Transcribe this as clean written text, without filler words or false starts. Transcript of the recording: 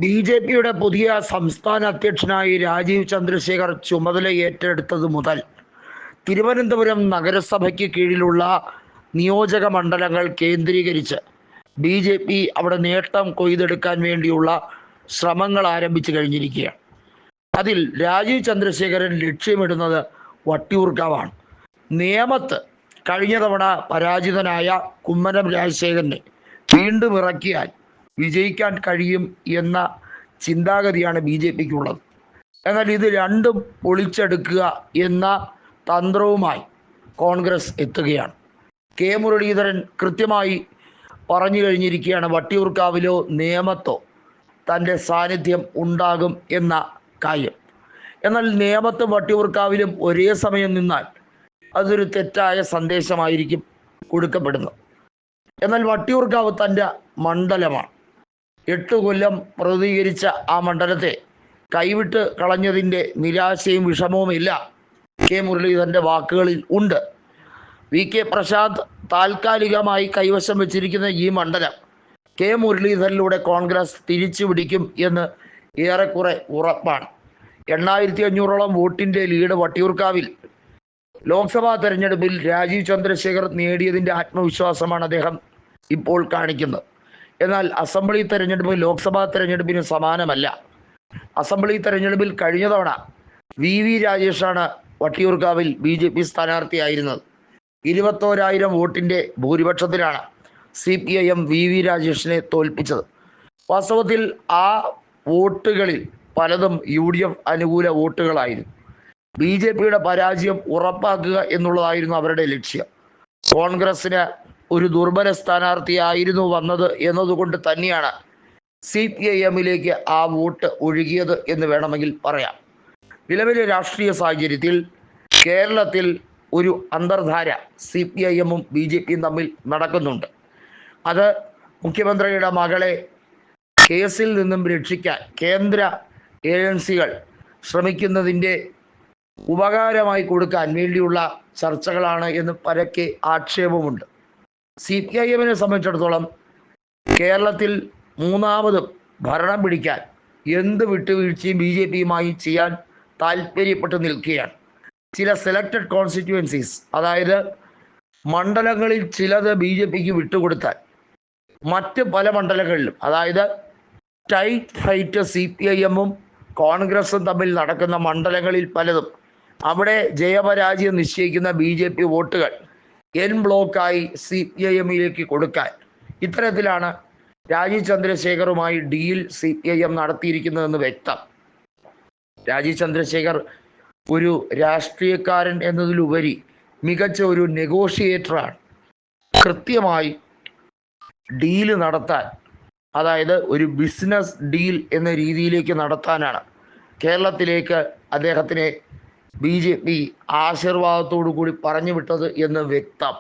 B J പിയുടെ പുതിയ സംസ്ഥാന അധ്യക്ഷനായി രാജീവ് ചന്ദ്രശേഖർ ചുമതല ഏറ്റെടുത്തത് മുതൽ തിരുവനന്തപുരം നഗരസഭയ്ക്ക് കീഴിലുള്ള നിയോജക മണ്ഡലങ്ങൾ കേന്ദ്രീകരിച്ച് ബി ജെ പി അവിടെ നേട്ടം കൊയ്തെടുക്കാൻ വേണ്ടിയുള്ള ശ്രമങ്ങൾ ആരംഭിച്ചു കഴിഞ്ഞിരിക്കുകയാണ്. അതിൽ രാജീവ് ചന്ദ്രശേഖരൻ ലക്ഷ്യമിടുന്നത് വട്ടിയൂർക്കാവാണ്. നേമത്ത് കഴിഞ്ഞ തവണ പരാജിതനായ കുമ്മനം രാജശേഖരനെ വീണ്ടും ഇറക്കിയാൽ വിജയിക്കാൻ കഴിയും എന്ന ചിന്താഗതിയാണ് ബി ജെ പിക്കുള്ളത്. എന്നാൽ ഇത് രണ്ടും പൊളിച്ചെടുക്കുക എന്ന തന്ത്രവുമായി കോൺഗ്രസ് എത്തുകയാണ്. കെ മുരളീധരൻ കൃത്യമായി പറഞ്ഞു കഴിഞ്ഞിരിക്കുകയാണ് വട്ടിയൂർക്കാവിലോ നേമത്തോ തൻ്റെ സാന്നിധ്യം ഉണ്ടാകും എന്ന കാര്യം. എന്നാൽ നേമത്തും വട്ടിയൂർക്കാവിലും ഒരേ സമയം നിന്നാൽ അതൊരു തെറ്റായ സന്ദേശമായിരിക്കും കൊടുക്കപ്പെടുന്നത്. എന്നാൽ വട്ടിയൂർക്കാവ് തൻ്റെ മണ്ഡലമാണ്. 8 കൊല്ലം പ്രതികരിച്ച ആ മണ്ഡലത്തെ കൈവിട്ട് കളഞ്ഞതിൻ്റെ നിരാശയും വിഷമവുമില്ല കെ മുരളീധരൻ്റെ വാക്കുകളിൽ ഉണ്ട്. വി കെ പ്രശാന്ത് താൽക്കാലികമായി കൈവശം വെച്ചിരിക്കുന്ന ഈ മണ്ഡലം കെ മുരളീധരനിലൂടെ കോൺഗ്രസ് തിരിച്ചു പിടിക്കും എന്ന് ഏറെക്കുറെ ഉറപ്പാണ്. 8500ഓളം വോട്ടിൻ്റെ ലീഡ് വട്ടിയൂർക്കാവിൽ ലോക്സഭാ തെരഞ്ഞെടുപ്പിൽ രാജീവ് ചന്ദ്രശേഖർ നേടിയതിൻ്റെ ആത്മവിശ്വാസമാണ് അദ്ദേഹം ഇപ്പോൾ കാണിക്കുന്നത്. എന്നാൽ അസംബ്ലി തെരഞ്ഞെടുപ്പ് ലോക്സഭാ തെരഞ്ഞെടുപ്പിന് സമാനമല്ല. അസംബ്ലി തെരഞ്ഞെടുപ്പിൽ കഴിഞ്ഞ തവണ വി രാജേഷാണ് വട്ടിയൂർക്കാവിൽ ബി ജെ പി സ്ഥാനാർത്ഥിയായിരുന്നത്. 21,000 വോട്ടിൻ്റെ ഭൂരിപക്ഷത്തിലാണ് CPIM വി രാജേഷിനെ തോൽപ്പിച്ചത്. വാസ്തവത്തിൽ ആ വോട്ടുകളിൽ പലതും UDF അനുകൂല വോട്ടുകളായിരുന്നു. ബി ജെ പിയുടെ പരാജയം ഉറപ്പാക്കുക എന്നുള്ളതായിരുന്നു അവരുടെ ലക്ഷ്യം. കോൺഗ്രസ്സിന് ഒരു ദുർബല സ്ഥാനാർത്ഥിയായിരുന്നു വന്നത് എന്നതുകൊണ്ട് തന്നെയാണ് CPIMലേക്ക് ആ വോട്ട് ഒഴുകിയത് എന്ന് വേണമെങ്കിൽ പറയാം. നിലവിലെ രാഷ്ട്രീയ സാഹചര്യത്തിൽ കേരളത്തിൽ ഒരു അന്തർധാര CPIMും BJPയും തമ്മിൽ നടക്കുന്നുണ്ട്. അത് മുഖ്യമന്ത്രിയുടെ മകളെ കേസിൽ നിന്നും രക്ഷിക്കാൻ കേന്ദ്ര ഏജൻസികൾ ശ്രമിക്കുന്നതിൻ്റെ ഉപകാരമായി കൊടുക്കാൻ വേണ്ടിയുള്ള ചർച്ചകളാണ് എന്ന് പരക്കെ ആക്ഷേപമുണ്ട്. CPIMനെ സംബന്ധിച്ചിടത്തോളം കേരളത്തിൽ മൂന്നാമതും ഭരണം പിടിക്കാൻ എന്ത് വിട്ടുവീഴ്ചയും BJPയുമായി ചെയ്യാൻ താല്പര്യപ്പെട്ട് നിൽക്കുകയാണ്. ചില സെലക്റ്റഡ് കോൺസ്റ്റിറ്റ്യുവൻസീസ്, അതായത് മണ്ഡലങ്ങളിൽ ചിലത് BJPക്ക് വിട്ടുകൊടുത്താൽ മറ്റ് പല മണ്ഡലങ്ങളിലും, അതായത് ടൈറ്റ് ഫൈറ്റ് CPIMും കോൺഗ്രസും തമ്മിൽ നടക്കുന്ന മണ്ഡലങ്ങളിൽ പലതും അവിടെ ജയപരാജയം നിശ്ചയിക്കുന്ന BJP വോട്ടുകൾ എൻ ബ്ലോക്കായി CPIMലേക്ക് കൊടുക്കാൻ ഇത്തരത്തിലാണ് രാജീവ് ചന്ദ്രശേഖറുമായി ഡീൽ CPIM നടത്തിയിരിക്കുന്നതെന്ന് വ്യക്തം. രാജീവ് ചന്ദ്രശേഖർ ഒരു രാഷ്ട്രീയക്കാരൻ എന്നതിലുപരി മികച്ച ഒരു നെഗോഷിയേറ്ററാണ്. കൃത്യമായി ഡീല് നടത്താൻ, അതായത് ഒരു ബിസിനസ് ഡീൽ എന്ന രീതിയിലേക്ക് നടത്താനാണ് കേരളത്തിലേക്ക് അദ്ദേഹത്തിനെ BJP ആശീർവാദത്തോടു കൂടി പറഞ്ഞു വിട്ടത് എന്ന് വ്യക്തം.